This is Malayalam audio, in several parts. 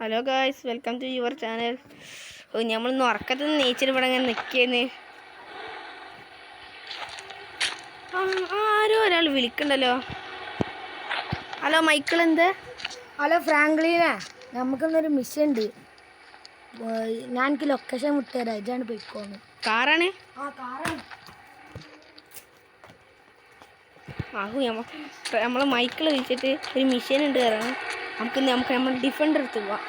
Hello guys, welcome to your channel. നമ്മളിന്ന് ഉറക്കത്തിൽ നിന്ന് നീച്ചിട്ട് ഇവിടെ ഇങ്ങനെ നിൽക്കുന്നേ. ആരോ ഒരാൾ വിളിക്കണ്ടല്ലോ. ഹലോ മൈക്കിൾ, എന്ത്? ഹലോ ഫ്രാങ്ക്ലിനെ, നമുക്കിന്നൊരു മിഷൻ ഉണ്ട്. ഞാൻ എനിക്ക് ലൊക്കേഷൻ വിട്ടുതരാം, ഇതാണ് പോയിക്കോന്ന്. കാറാണ്? ആ കാറാണ്. നമ്മളെ മൈക്കിൾ വിളിച്ചിട്ട് ഒരു മിഷൻ ഉണ്ട് കയറാണ്. നമുക്ക് നമ്മൾ ഡിഫൻഡർ എടുത്ത് പോവാം.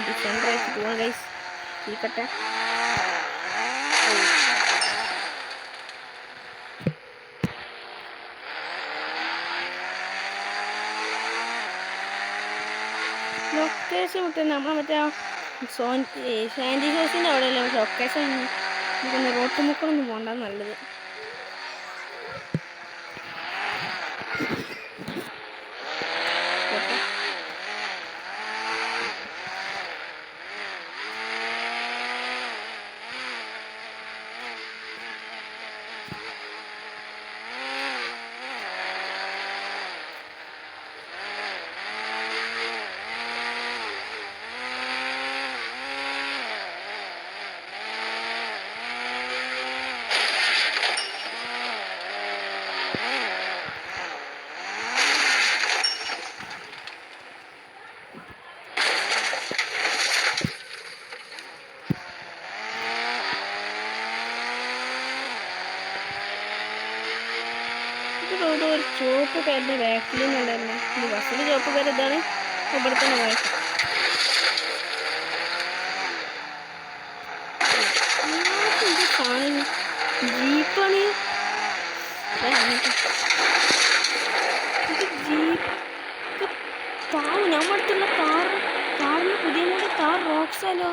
ഡിഫൻഡർ ആയിട്ട് പോവാം ഗൈസ്. ഇരിക്കട്ടെ. ലൊക്കേഷൻ വിട്ട് നമ്മൾ മറ്റേ സാൻഡി ഹൗസിൻ്റെ അവിടെയല്ല ലൊക്കേഷൻ. നമുക്കൊന്ന് റോട്ട് മുക്കൊന്നും പോകണ്ട, നല്ലത്. ഒരു ചുവപ്പ് പേരുടെ ബാക്കിൽ നിന്നുണ്ടായിരുന്നു. ഈ ബസ്സിൽ ചുവപ്പ് പേര് ഇതാണ്. ഇവിടെ തന്നെ പോയത്. ജീപ്പാണ്. ജീപ്പ് താവ് ഞമ്മടുത്തുള്ള കാറിന് പുതിയ മോഡൽ കാർ റോക്സാലോ.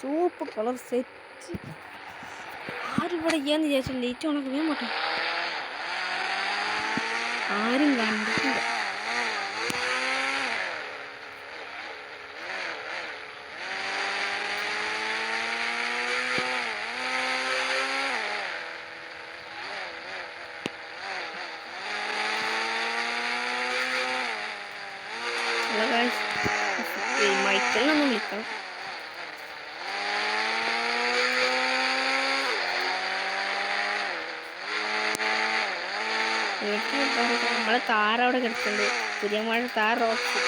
ചുവപ്പ് കളർ സെറ്റ്. ആരിവിടെ ചെയ്യാന്ന് വിചാരിച്ചു. ലേറ്റ് ഉണക്ക് വേഗം പോട്ടെ. ആരും കണ്ടിട്ടില്ല. മൈക്കിളിനൊന്നും വിളിക്കണം. നമ്മളെ താറവിടെ കിടക്കുന്നുണ്ട്. പുതിയ മഴ താർ റോക്സ്.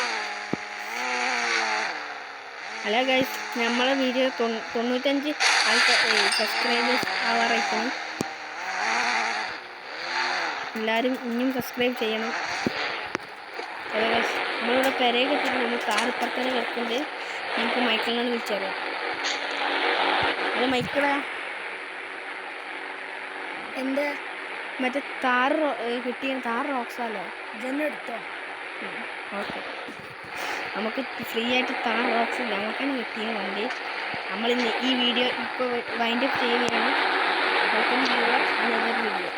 ഹലോ ഗൈസ്, നമ്മളെ വീഡിയോ 95 സബ്സ്ക്രൈബേഴ്സ് ആവാറായിക്കണം. എല്ലാവരും ഇനിയും സബ്സ്ക്രൈബ് ചെയ്യണം. ഹലോ ഗൈസ്, നമ്മളിവിടെ പെരയെ കിട്ടിയിട്ട് നമ്മൾ കാർ ഇപ്പുറത്തന്നെ കിടക്കുന്നുണ്ട്. നമുക്ക് മൈക്കിളിനാണ് വിളിച്ചറിയാം. ഹലോ മൈക്കിളാ, എൻ്റെ മറ്റേ താറ് കിട്ടിയ താർ റോക്സാലോ. ജനെടുത്തോ? ഓക്കെ, നമുക്ക് ഫ്രീ ആയിട്ട് താർ റോക്സ് നമുക്കാണ് കിട്ടിയ വണ്ടി. നമ്മളിന്ന് ഈ വീഡിയോ ഇപ്പോൾ വൈൻഡപ്പ് ചെയ്യുകയാണ്. Welcome to your another video.